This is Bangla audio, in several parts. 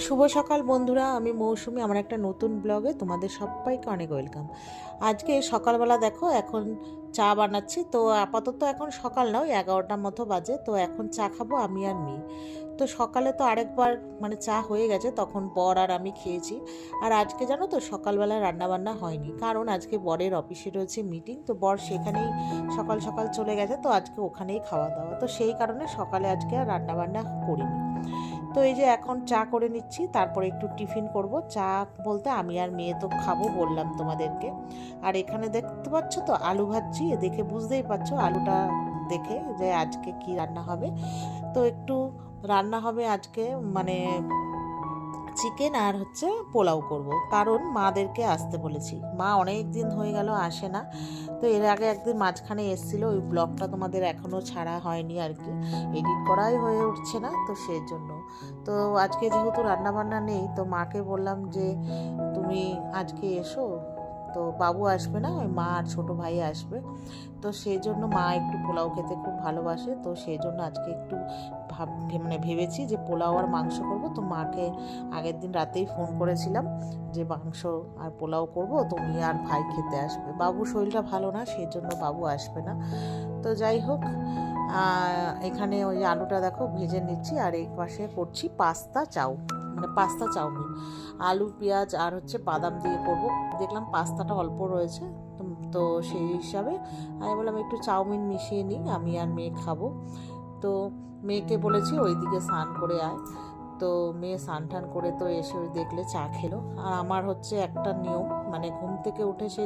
শুভ সকাল বন্ধুরা, আমি মৌসুমি। আমার একটা নতুন ব্লগে তোমাদের সবাইকে অনেক ওয়েলকাম। আজকে সকালবেলা দেখো এখন চা বানাচ্ছি। তো আপাতত এখন সকাল নয়, 11টার মতো বাজে। তো এখন চা খাবো আমি আর মেয়ে। তো সকালে তো আরেকবার চা হয়ে গেছে, তখন বর আর আমি খেয়েছি। আর আজকে জানো তো সকালবেলা রান্নাবান্না হয়নি, কারণ আজকে বরের অফিসে রয়েছে মিটিং। তো বর সেখানেই সকাল সকাল চলে গেছে, তো আজকে ওখানেই খাওয়া দাওয়া। তো সেই কারণে সকালে আজকে আর রান্নাবান্না করিনি। তো এই যে এখন চা করে নিচ্ছি, তারপরে একটু টিফিন করব। চা বলতে আমি আর মেয়ে তো খাবো বললাম তোমাদেরকে। আর এখানে দেখতে পাচ্ছ তো আলু ভাজছি, দেখে বুঝতেই পারছো আলুটা দেখে যে আজকে কি রান্না হবে। তো একটু রান্না হবে আজকে মানে চিকেন আর পোলাও করব, কারণ মাদেরকে আসতে বলেছি। মা অনেক দিন হয়ে গেল আসে না। তো এর আগে একদিন মাঝখানে এসেছিলো, ওই ব্লগটা তোমাদের এখনও ছাড়া হয়নি আর কি, এডিট করাই হয়ে উঠছে না, তো সেই জন্য। তো আজকে যেহেতু রান্নাবান্না নেই, তো মাকে বললাম যে তুমি আজকে এসো। তো বাবু আসবে না, ওই মা আর ছোটো ভাই আসবে। তো সেই জন্য মা একটু পোলাও খেতে খুব ভালোবাসে, তো সেই জন্য আজকে একটু ভেবেছি যে পোলাও আর মাংস করব। তো মাকে আগের দিন রাতেই ফোন করেছিলাম যে মাংস আর পোলাও করব, তুমি আর ভাই খেতে আসবে। বাবুর শরীরটা ভালো না, সেই জন্য বাবু আসবে না। তো যাই হোক, এখানে ওই আলুটা দেখো ভেজে নিচ্ছি, আর এই পাশে করছি পাস্তা চাউমিন। আলু পেঁয়াজ আর বাদাম দিয়ে করব। দেখলাম পাস্তাটা অল্প রয়েছে, তো সেই হিসাবে আমি বললাম একটু চাউমিন মিশিয়ে নিই, আমি আর মেয়ে খাবো। তো মেয়েকে বলেছি ওইদিকে স্নান করে আয়। তো মেয়ে স্নান টান করে তো এসে ওই দেখলে চা খেলো। আর আমার একটা নিয়ম, ঘুম থেকে উঠে সে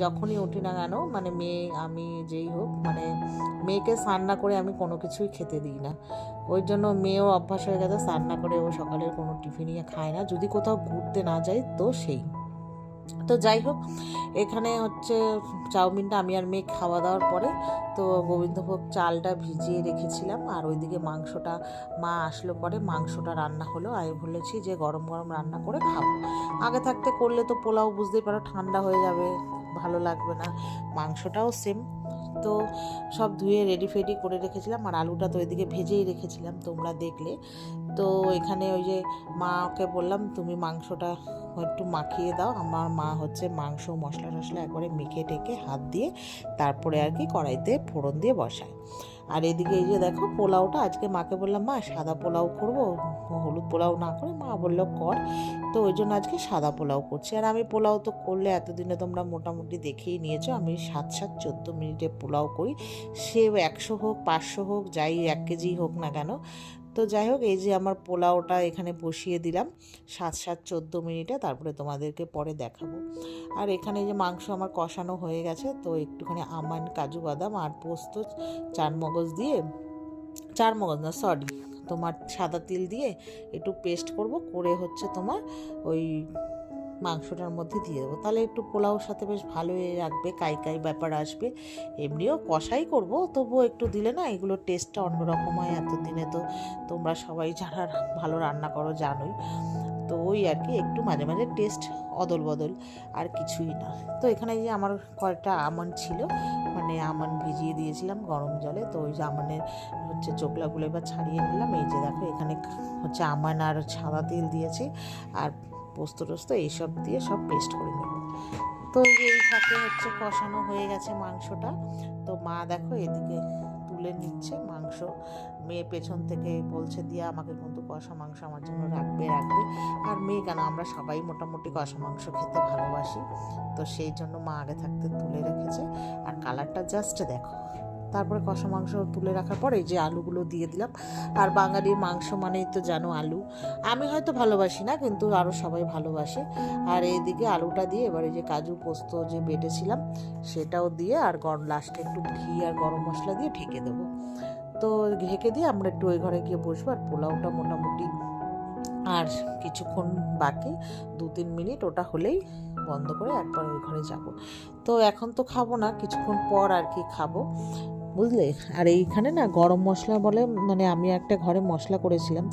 যখনই উঠি না কেন, মেয়ে আমি যেই হোক, মেয়েকে স্নান না করে আমি কোনো কিছুই খেতে দিই না। ওই জন্য মেয়েও অভ্যাস হয়ে গেছে, স্নান না করে ও সকালের কোনো টিফিনই খায় না, যদি কোথাও ঘুরতে না যাই তো সেই। তো যাই হোক, এখানে চাউমিনটা আমি আর মেয়ে খাওয়া দাওয়ার পরে তো গোবিন্দভোগ চালটা ভিজিয়ে রেখেছিলাম, আর ওইদিকে মাংসটা মা আসলো পরে মাংসটা রান্না হলো। আমি বলেছি যে গরম গরম রান্না করে খাবো। আগে থাকতে করলে তো পোলাও বুঝতেই পারো ঠান্ডা হয়ে যাবে, ভালো লাগবে না। মাংসটাও সেম। তো সব ধুয়ে রেডি ফেডি করে রেখেছিলাম, আর আলুটা তো ওইদিকে ভেজেই রেখেছিলাম, তোমরা দেখলে। তো এখানে ওই যে মাকে বললাম তুমি মাংসটা একটু মাখিয়ে দাও। আমার মা মাংস মশলা টশলা একবারে মেখে টেকে হাত দিয়ে তারপরে আর কি কড়াইতে ফোড়ন দিয়ে বসায়। আর এদিকে এই যে দেখো পোলাওটা আজকে মাকে বললাম মা সাদা পোলাও করবো, হলুদ পোলাও না করে, মা বললো কর। তো ওই জন্য আজকে সাদা পোলাও করছি। আর আমি পোলাও তো করলে এতদিনে তোমরা মোটামুটি দেখেই নিয়েছো, আমি 7-14 মিনিটে পোলাও করি। সে 100 হোক 500 হোক যাই 1 কেজি হোক না কেন। তো যাই হোক, এই যে আমার পোলাওটা এখানে বসিয়ে দিলাম 7-14 মিনিটে, তারপরে তোমাদেরকে পরে দেখাবো। আর এখানে যে মাংস আমার কষানো হয়ে গেছে, তো একটুখানি আমান কাজু বাদাম আর পোস্ত চারমগজ দিয়ে, চারমগজ না সরি, তোমার সাদা তিল দিয়ে একটু পেস্ট করব, করে তোমার ওই মাংসটার মধ্যে দিয়ে দেবো। তাহলে একটু পোলাওর সাথে বেশ ভালোই রাখবে, কাই ব্যাপার আসবে। এমনিও কষাই করব, তবুও একটু দিলে না এগুলোর টেস্টটা অন্যরকম হয়। এতদিনে তো তোমরা সবাই যারা ভালো রান্না করো জানোই। তো ওই আর কি একটু মাঝে মাঝে টেস্ট অদল বদল, আর কিছুই না। তো এখানে যে আমার কয়েকটা আমন্ড ছিল, আমন্ড ভিজিয়ে দিয়েছিলাম গরম জলে। তো ওই যে আমন্ডের চোকলাগুলো এবার ছাড়িয়ে নিলাম। এই যে দেখো এখানে আমন্ড আর সাদা তেল দিয়েছি, আর পোস্ত টোস্ত এইসব দিয়ে সব পেস্ট করে নেব। তো এই সাথে কষানো হয়ে গেছে মাংসটা। তো মা দেখো এদিকে তুলে নিচ্ছে মাংস। মেয়ে পেছন থেকে বলছে দিয়া আমাকে কিন্তু কষা মাংস আমার জন্য রাখবে। আর মেয়ে কেন, আমরা সবাই মোটামুটি কষা মাংস খেতে ভালোবাসি, তো সেই জন্য মা আগে থাকতে তুলে রেখেছে। আর কালারটা জাস্ট দেখো। তারপরে কষা মাংস তুলে রাখার পর এই যে আলুগুলো দিয়ে দিলাম। আর বাঙালির মাংস মানেই তো জানো আলু, আমি হয়তো ভালোবাসি না, কিন্তু আরও সবাই ভালোবাসে। আর এইদিকে আলুটা দিয়ে এবার এই যে কাজু পোস্ত যে বেটেছিলাম সেটাও দিয়ে, আর লাস্টে একটু ঘি আর গরম মশলা দিয়ে ঢেকে দেবো। তো ঢেকে দিয়ে আমরা একটু ওই ঘরে গিয়ে বসবো। আর পোলাওটা মোটামুটি আর কিছুক্ষণ বাকি, 2-3 মিনিট ওটা হলেই বন্ধ করে একবার ওই ঘরে যাব। তো এখন তো খাবো না, কিছুক্ষণ পর আর কি খাবো, বুঝলে। আর এইখানে না গরম মশলা বলে, আমি একটা ঘরে মশলা করেছিলাম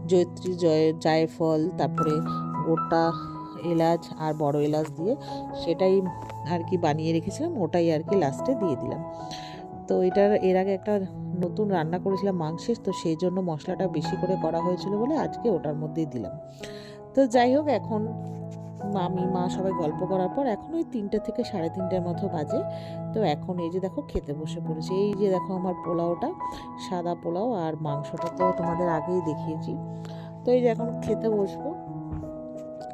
জয়িত্রী জায়ফল, তারপরে গোটা এলাচ আর বড় এলাচ দিয়ে, সেটাই আর কি বানিয়ে রেখেছিলাম, ওটাই আর কি লাস্টে দিয়ে দিলাম। তো এটার এর আগে একটা নতুন রান্না করেছিলাম মাংসের, তো সেই জন্য মশলাটা বেশি করে করা হয়েছিল বলে আজকে ওটার মধ্যেই দিলাম। তো যাই হোক, এখন আমি মা সবাই গল্প করার পর এখন ওই 3টে থেকে 3:30টার মতো বাজে। তো এখন এই যে দেখো খেতে বসে পড়েছি। এই যে দেখো আমার পোলাওটা, সাদা পোলাও, আর মাংসটা তো তোমাদের আগেই দেখিয়েছি। তো এই যে এখন খেতে বসবো।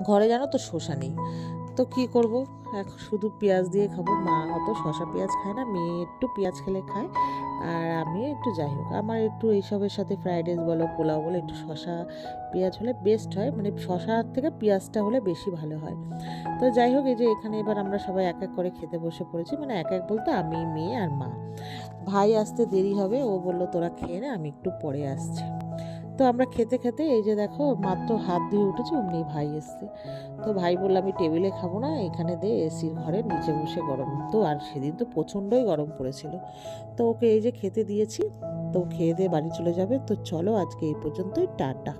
ঘরে জানো তো শসা নেই, তো কি করব, এখন শুধু পেঁয়াজ দিয়ে খাবো। মা অত শসা পেঁয়াজ খায় না, মেয়ে একটু পেঁয়াজ খেলে খায়, আর আমি একটু, যাই হোক আমার একটু এইসবের সাথে ফ্রাইড রাইস বলো পোলাও বলো একটু শসা পেঁয়াজ হলে বেস্ট হয়, মানে শসার থেকে পেঁয়াজটা হলে বেশি ভালো হয়। তো যাই হোক, এই যে এখানে এবার আমরা সবাই এক এক করে খেতে বসে পড়েছি, মানে এক এক বলতে আমি, মেয়ে আর মা। ভাই আসতে দেরি হবে, ও বললো তোরা খেয়ে নে, আমি একটু পরে আসছি। তো আমরা খেতে খেতে এই যে দেখো মাত্র হাত ধুয়ে উঠেছি, অমনি ভাই এসছে। তো ভাই বললো আমি টেবিলে খাবো না, এখানে দে এসির ঘরে নিচে বসে, গরম তো, আর সেদিন তো প্রচণ্ডই গরম পড়েছিল। তো ওকে এই যে খেতে দিয়েছি, তো খেয়ে দিয়ে বাড়ি চলে যাবে। তো চলো আজকে এই পর্যন্তই, টাটা।